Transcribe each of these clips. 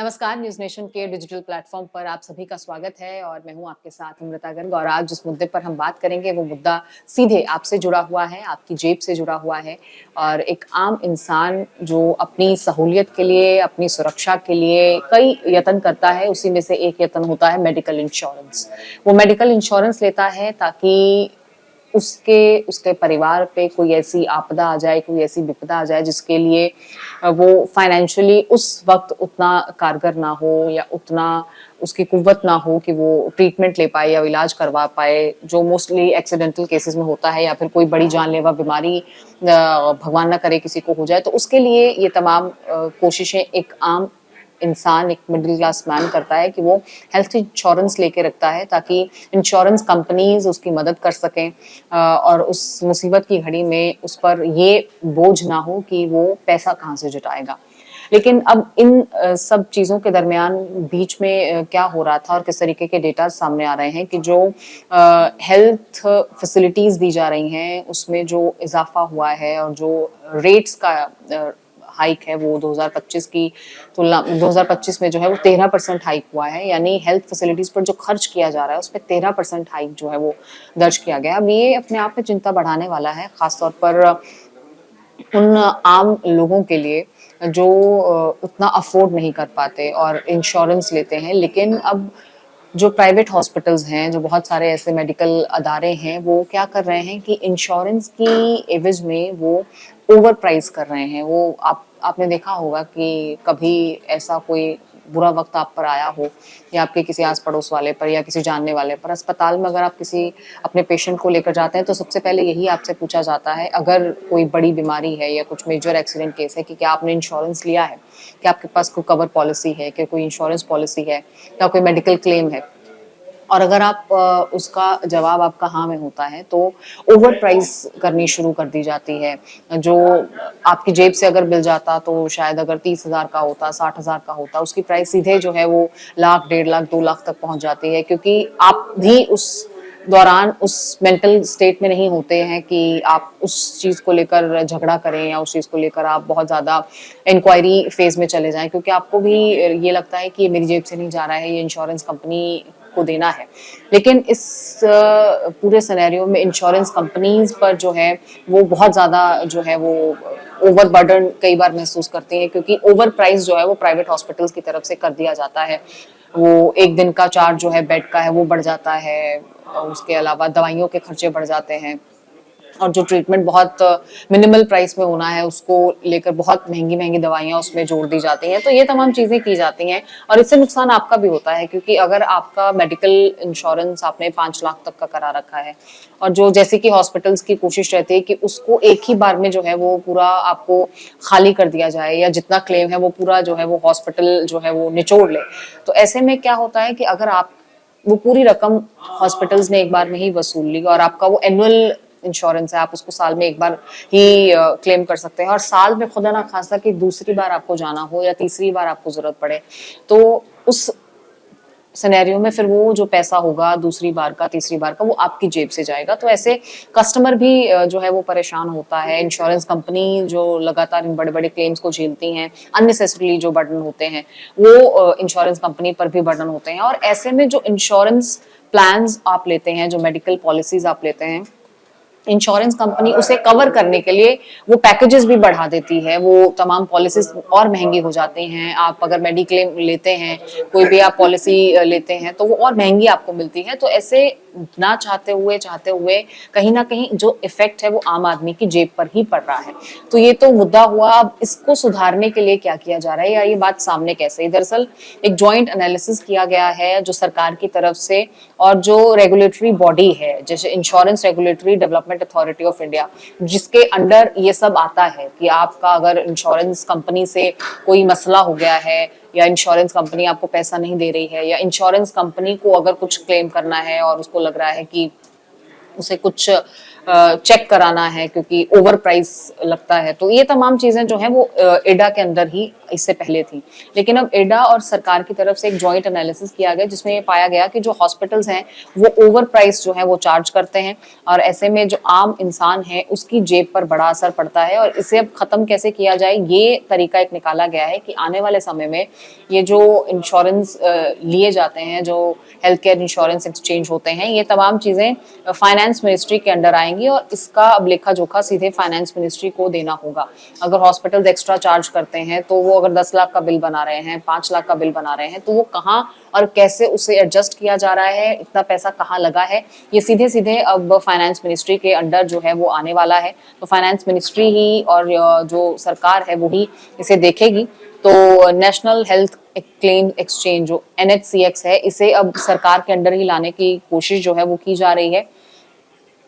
नमस्कार, news nation के digital platform पर आप सभी का स्वागत है और मैं हूं आपके साथ अमृता गर्ग। और आज जिस मुद्दे पर हम बात करेंगे वो मुद्दा सीधे आपसे जुड़ा हुआ है, आपकी जेब से जुड़ा हुआ है। और एक आम इंसान जो अपनी सहूलियत के लिए, अपनी सुरक्षा के लिए कई यत्न करता है, उसी में से एक यत्न होता है मेडिकल इंश्योरेंस। वो मेडिकल इंश्योरेंस लेता है ताकि उसके उसके परिवार पे कोई ऐसी आपदा आ जाए, कोई ऐसी विपदा आ जाए जिसके लिए वो फाइनेंशियली उस वक्त उतना कारगर ना हो या उतना उसकी कुव्वत ना हो कि वो ट्रीटमेंट ले पाए या इलाज करवा पाए, जो मोस्टली एक्सीडेंटल केसेस में होता है या फिर कोई बड़ी जानलेवा बीमारी भगवान ना करे किसी को हो जाए। तो उसके लिए ये तमाम कोशिशें एक आम इंसान, एक मिडिल क्लास मैन करता है कि वो हेल्थ इंश्योरेंस लेके रखता है ताकि इंश्योरेंस कंपनीज उसकी मदद कर सकें और उस मुसीबत की घड़ी में उस पर ये बोझ ना हो कि वो पैसा कहाँ से जुटाएगा। लेकिन अब इन सब चीज़ों के दरमियान बीच में क्या हो रहा था और किस तरीके के डेटा सामने आ रहे हैं कि जो हेल्थ फैसिलिटीज़ दी जा रही हैं उसमें जो इजाफा हुआ है और जो रेट्स का हाइक है वो 2025 की तुलना 2025 में जो है वो 13% हाइक हुआ है। यानी हेल्थ फैसिलिटीज पर जो खर्च किया जा रहा है उस पर 13% हाइक जो है वो दर्ज किया गया। अब ये अपने आप में चिंता बढ़ाने वाला है, खासतौर पर उन आम लोगों के लिए जो उतना अफोर्ड नहीं कर पाते और इंश्योरेंस लेते हैं। लेकिन अब जो प्राइवेट हॉस्पिटल्स हैं, जो बहुत सारे ऐसे मेडिकल अदारे हैं, वो क्या कर रहे हैं कि इंश्योरेंस की एवज में वो ओवर प्राइस कर रहे हैं। वो आपने देखा होगा कि कभी ऐसा कोई बुरा वक्त आप पर आया हो या आपके किसी आस पड़ोस वाले पर या किसी जानने वाले पर, अस्पताल में अगर आप किसी अपने पेशेंट को लेकर जाते हैं तो सबसे पहले यही आपसे पूछा जाता है, अगर कोई बड़ी बीमारी है या कुछ मेजर एक्सीडेंट केस है, कि क्या आपने इंश्योरेंस लिया है, कि आपके पास कोई कवर पॉलिसी है, कि कोई इंश्योरेंस पॉलिसी है या कोई मेडिकल क्लेम है। और अगर आप उसका जवाब आपका हाँ में होता है तो ओवर प्राइस करनी शुरू कर दी जाती है। जो आपकी जेब से अगर बिल जाता तो शायद अगर 30,000 का होता, 60,000 का होता, उसकी प्राइस सीधे जो है वो लाख, 1.5 लाख, 2 लाख तक पहुंच जाती है, क्योंकि आप भी उस दौरान उस मेंटल स्टेट में नहीं होते हैं कि आप उस चीज़ को लेकर झगड़ा करें या उस चीज़ को लेकर आप बहुत ज़्यादा इंक्वायरी फेज में चले जाएं, क्योंकि आपको भी ये लगता है कि ये मेरी जेब से नहीं जा रहा है, ये इंश्योरेंस कंपनी को देना है। लेकिन इस पूरे सिनेरियो में इंश्योरेंस कंपनीज पर जो है वो बहुत ज़्यादा जो है वो ओवर बर्डन कई बार महसूस करती हैं, क्योंकि ओवर प्राइस जो है वो प्राइवेट हॉस्पिटल्स की तरफ से कर दिया जाता है। वो एक दिन का चार्ज जो है बेड का है वो बढ़ जाता है, और उसके अलावा दवाइयों के खर्चे बढ़ जाते हैं, और जो ट्रीटमेंट बहुत मिनिमल प्राइस में होना है उसको लेकर बहुत महंगी महंगी दवाइयाँ उसमें जोड़ दी जाती हैं। तो ये तमाम चीज़ें की जाती हैं और इससे नुकसान आपका भी होता है, क्योंकि अगर आपका मेडिकल इंश्योरेंस आपने 5 लाख तक का करा रखा है और जो जैसे कि हॉस्पिटल्स की कोशिश रहती है कि उसको एक ही बार में जो है वो पूरा आपको खाली कर दिया जाए या जितना क्लेम है वो पूरा जो है वो हॉस्पिटल जो है वो निचोड़ ले। तो ऐसे में क्या होता है कि अगर आप वो पूरी रकम हॉस्पिटल्स ने एक बार में ही वसूल ली और आपका वो एनुअल इंश्योरेंस है, आप उसको साल में एक बार ही क्लेम कर सकते हैं, और साल में खुदा ना खास्ता कि दूसरी बार आपको जाना हो या तीसरी बार आपको जरूरत पड़े तो उस सिनेरियो में फिर वो जो पैसा होगा दूसरी बार का, तीसरी बार का, वो आपकी जेब से जाएगा। तो ऐसे कस्टमर भी जो है वो परेशान होता है। इंश्योरेंस कंपनी जो लगातार इन बड़े बड़े क्लेम्स को झेलती हैं, अननेसेसरीली जो बर्डन होते हैं वो इंश्योरेंस कंपनी पर भी बर्डन होते हैं। और ऐसे में जो इंश्योरेंस प्लान्स आप लेते हैं, जो मेडिकल पॉलिसीज आप लेते हैं, इंश्योरेंस कंपनी उसे कवर करने के लिए वो पैकेजेस भी बढ़ा देती है। वो तमाम पॉलिसीज और महंगी हो जाती हैं। आप अगर मेडिक्लेम लेते हैं, कोई भी आप पॉलिसी लेते हैं तो वो और महंगी आपको मिलती है। तो ऐसे ना चाहते हुए कहीं ना कहीं जो इफेक्ट है वो आम आदमी की जेब पर ही पड़ रहा है। तो ये तो मुद्दा हुआ। अब इसको सुधारने के लिए क्या किया जा रहा है या ये बात सामने कैसे है? दरअसल एक जॉइंट एनालिसिस किया गया है जो सरकार की तरफ से और जो रेगुलेटरी बॉडी है, जैसे insurance regulatory development authority of India, जिसके अंडर ये सब आता है कि आपका अगर इंश्योरेंस कंपनी से कोई मसला हो गया है या इंश्योरेंस कंपनी आपको पैसा नहीं दे रही है या इंश्योरेंस कंपनी को अगर कुछ क्लेम करना है और उसको लग रहा है कि उसे कुछ चेक कराना है क्योंकि ओवर प्राइस लगता है। तो ये तमाम चीजें जो है वो एडा के अंदर ही इससे पहले थी, लेकिन अब एडा और सरकार की तरफ से एक जॉइंट एनालिसिस किया गया जिसमें ये पाया गया कि जो हॉस्पिटल्स हैं वो ओवर प्राइस जो है वो चार्ज करते हैं और ऐसे में जो आम इंसान है उसकी जेब पर बड़ा असर पड़ता है। और इसे अब खत्म कैसे किया जाए, ये तरीका एक निकाला गया है कि आने वाले समय में ये जो इंश्योरेंस लिए जाते हैं, जो हेल्थ केयर इंश्योरेंस एक्सचेंज होते हैं, ये तमाम चीजें फाइनेंस मिनिस्ट्री के अंडर आएंगी और इसका अब लेखा जोखा सीधे फाइनेंस मिनिस्ट्री को देना होगा। अगर हॉस्पिटल्स एक्स्ट्रा चार्ज करते हैं तो वो अगर 10 लाख का बिल बना रहे हैं, 5 लाख का बिल बना रहे हैं, तो वो कहाँ और कैसे उसे एडजस्ट किया जा रहा है, इतना पैसा कहाँ लगा है, ये सीधे सीधे अब फाइनेंस मिनिस्ट्री के अंडर जो है वो आने वाला है। तो फाइनेंस मिनिस्ट्री ही और जो सरकार है वो ही इसे देखेगी। तो नेशनल हेल्थ क्लेम एक्सचेंज जो NHCX है, इसे अब सरकार के अंडर ही लाने की कोशिश जो है वो की जा रही है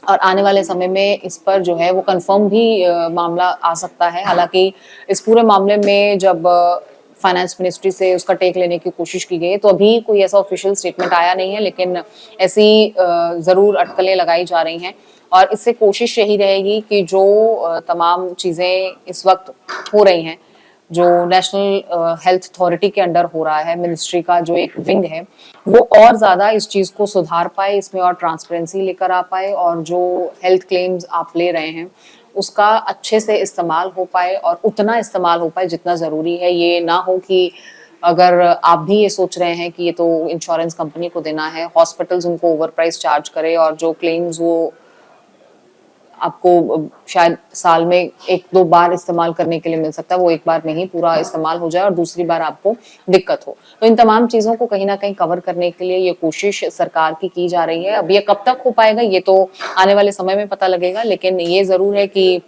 और आने वाले समय में इस पर जो है वो कंफर्म भी मामला आ सकता है। हालांकि इस पूरे मामले में जब फाइनेंस मिनिस्ट्री से उसका टेक लेने की कोशिश की गई तो अभी कोई ऐसा ऑफिशियल स्टेटमेंट आया नहीं है, लेकिन ऐसी जरूर अटकलें लगाई जा रही हैं और इससे कोशिश यही रहेगी कि जो तमाम चीजें इस वक्त हो रही हैं, जो नेशनल हेल्थ अथॉरिटी के अंडर हो रहा है, मिनिस्ट्री का जो एक विंग है, वो और ज्यादा इस चीज को सुधार पाए, इसमें और ट्रांसपेरेंसी लेकर आ पाए और जो हेल्थ क्लेम्स आप ले रहे हैं उसका अच्छे से इस्तेमाल हो पाए और उतना इस्तेमाल हो पाए जितना जरूरी है। ये ना हो कि अगर आप भी ये सोच रहे हैं कि ये तो इंश्योरेंस कंपनी को देना है, हॉस्पिटल्स उनको ओवर प्राइस चार्ज करे और जो क्लेम्स वो आपको शायद साल में 1-2 बार इस्तेमाल करने के लिए मिल सकता है, वो एक बार में ही पूरा इस्तेमाल हो जाए और दूसरी बार आपको दिक्कत हो। तो इन तमाम चीजों को कहीं ना कहीं कवर करने के लिए ये कोशिश सरकार की जा रही है। अब ये कब तक हो पाएगा ये तो आने वाले समय में पता लगेगा, लेकिन ये जरूर है कि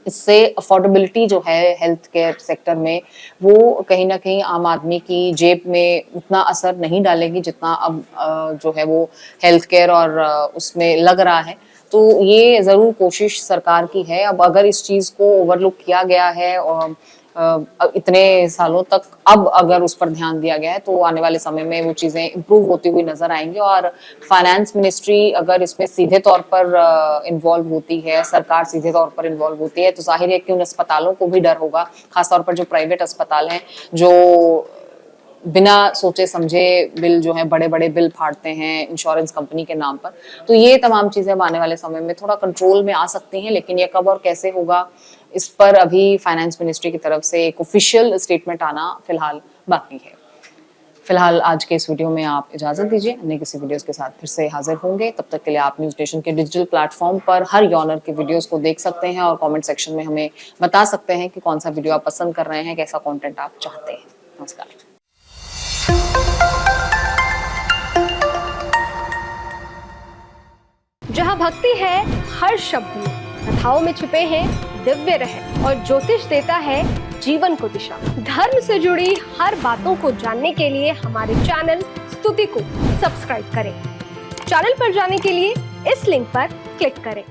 इससे अफोर्डेबिलिटी जो है हेल्थ केयर सेक्टर में वो कहीं ना कहीं आम आदमी की जेब में उतना असर नहीं डालेगी जितना अब जो है वो हेल्थ केयर और उसमें लग रहा है। तो ये जरूर कोशिश सरकार की है। अब अगर इस चीज को ओवरलुक किया गया है और इतने सालों तक, अब अगर उस पर ध्यान दिया गया है तो आने वाले समय में वो चीजें इम्प्रूव होती हुई नजर आएंगी और फाइनेंस मिनिस्ट्री अगर इसमें सीधे तौर पर इन्वॉल्व होती है, सरकार सीधे तौर पर इन्वॉल्व होती है, तो जाहिर है कि उन अस्पतालों को भी डर होगा, खासतौर पर जो प्राइवेट अस्पताल हैं जो बिना सोचे समझे बिल जो है बड़े बड़े बिल फाड़ते हैं इंश्योरेंस कंपनी के नाम पर। तो ये तमाम चीजें आने वाले समय में थोड़ा कंट्रोल में आ सकती हैं, लेकिन ये कब और कैसे होगा इस पर अभी फाइनेंस मिनिस्ट्री की तरफ से एक ऑफिशियल स्टेटमेंट आना फिलहाल बाकी है। फिलहाल आज के इस वीडियो में आप इजाजत दीजिए, अन्य किसी वीडियोस के साथ फिर से हाजिर होंगे। तब तक के लिए आप न्यूज नेशन के डिजिटल प्लेटफॉर्म पर हर जॉनर के वीडियोस को देख सकते हैं और कमेंट सेक्शन में हमें बता सकते हैं कि कौन सा वीडियो आप पसंद कर रहे हैं, कैसा कंटेंट आप चाहते हैं। नमस्कार। जहाँ भक्ति है हर शब्द में, कथाओं में छुपे हैं दिव्य रहस्य और ज्योतिष देता है जीवन को दिशा। धर्म से जुड़ी हर बातों को जानने के लिए हमारे चैनल स्तुति को सब्सक्राइब करें। चैनल पर जाने के लिए इस लिंक पर क्लिक करें।